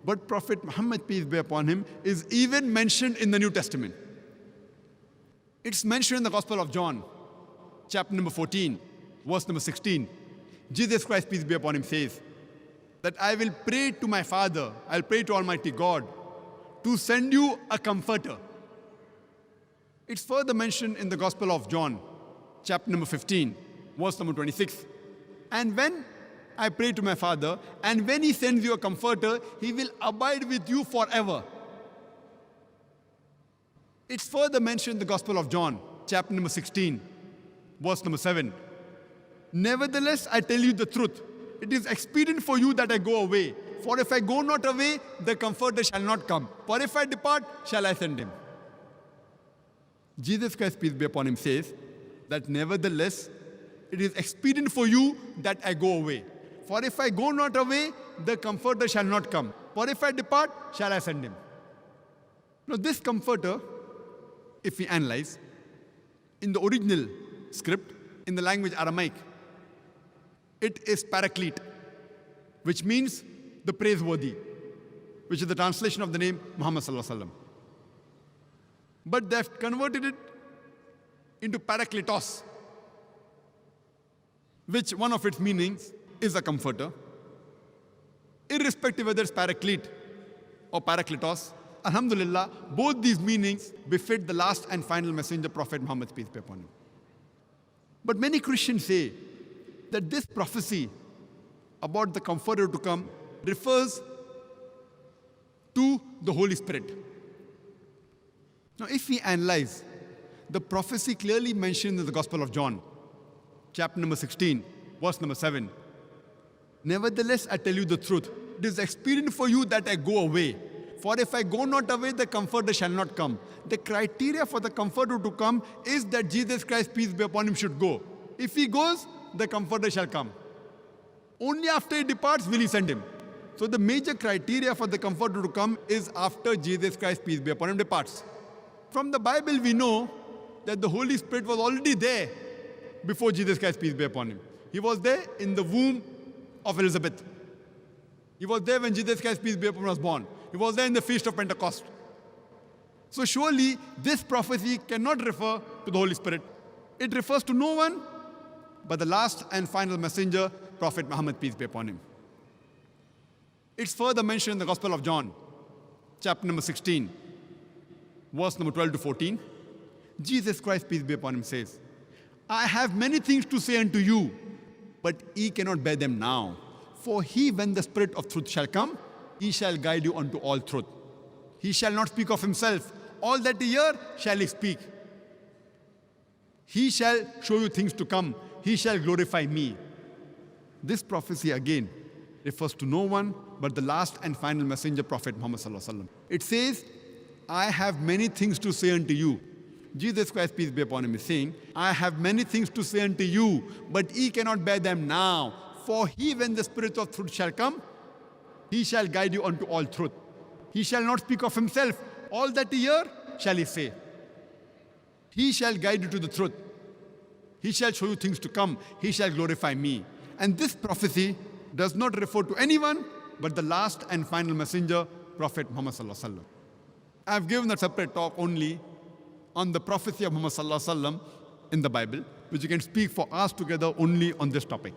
But Prophet Muhammad, peace be upon him, is even mentioned in the New Testament. It's mentioned in the Gospel of John, chapter number 14, verse number 16. Jesus Christ, peace be upon him, says that I will pray to my Father, I'll pray to Almighty God to send you a comforter. It's further mentioned in the Gospel of John, chapter number 15, verse number 26. And when I pray to my Father, and when He sends you a comforter, He will abide with you forever. It's further mentioned in the Gospel of John, chapter number 16, verse number 7. Nevertheless, I tell you the truth. It is expedient for you that I go away. For if I go not away, the comforter shall not come. For if I depart, shall I send him. Jesus Christ, peace be upon him, says that nevertheless, it is expedient for you that I go away. For if I go not away, the comforter shall not come. For if I depart, shall I send him. Now this comforter, if we analyze, in the original script, in the language Aramaic, it is paraclete, which means the praiseworthy, which is the translation of the name Muhammad sallallahu alaihi wasallam. But they have converted it into parakletos, which one of its meanings is a comforter. Irrespective whether it's paraclete or parakletos, alhamdulillah, both these meanings befit the last and final messenger, Prophet Muhammad, peace be upon him. But many Christians say that this prophecy about the comforter to come refers to the Holy Spirit. Now, if we analyze, the prophecy clearly mentioned in the Gospel of John, chapter number 16, verse number 7. Nevertheless, I tell you the truth. It is expedient for you that I go away. For if I go not away, the comforter shall not come. The criteria for the comforter to come is that Jesus Christ, peace be upon him, should go. If he goes, the comforter shall come. Only after he departs will he send him. So the major criteria for the comforter to come is after Jesus Christ, peace be upon him, departs. From the Bible, we know that the Holy Spirit was already there before Jesus Christ, peace be upon him. He was there in the womb of Elizabeth. He was there when Jesus Christ, peace be upon him, was born. He was there in the Feast of Pentecost. So surely this prophecy cannot refer to the Holy Spirit. It refers to no one but the last and final messenger, Prophet Muhammad, peace be upon him. It's further mentioned in the Gospel of John, chapter number 16, verse number 12 to 14. Jesus Christ, peace be upon him, says, I have many things to say unto you, but ye cannot bear them now. For he, when the Spirit of truth shall come, he shall guide you unto all truth. He shall not speak of himself. All that he hear shall he speak. He shall show you things to come. He shall glorify me. This prophecy again refers to no one but the last and final messenger, Prophet Muhammad sallallahu alaihi wasallam. It says, I have many things to say unto you. Jesus Christ, peace be upon him, is saying, I have many things to say unto you, but ye cannot bear them now. For he, when the Spirit of truth shall come, he shall guide you unto all truth. He shall not speak of himself. All that he hear shall he say. He shall guide you to the truth. He shall show you things to come. He shall glorify me. And this prophecy does not refer to anyone but the last and final messenger, Prophet Muhammad sallallahu alaihi wasallam. I have given a separate talk only on the prophecy of Muhammad sallallahu alaihi wasallam in the Bible, which you can speak for hours together only on this topic.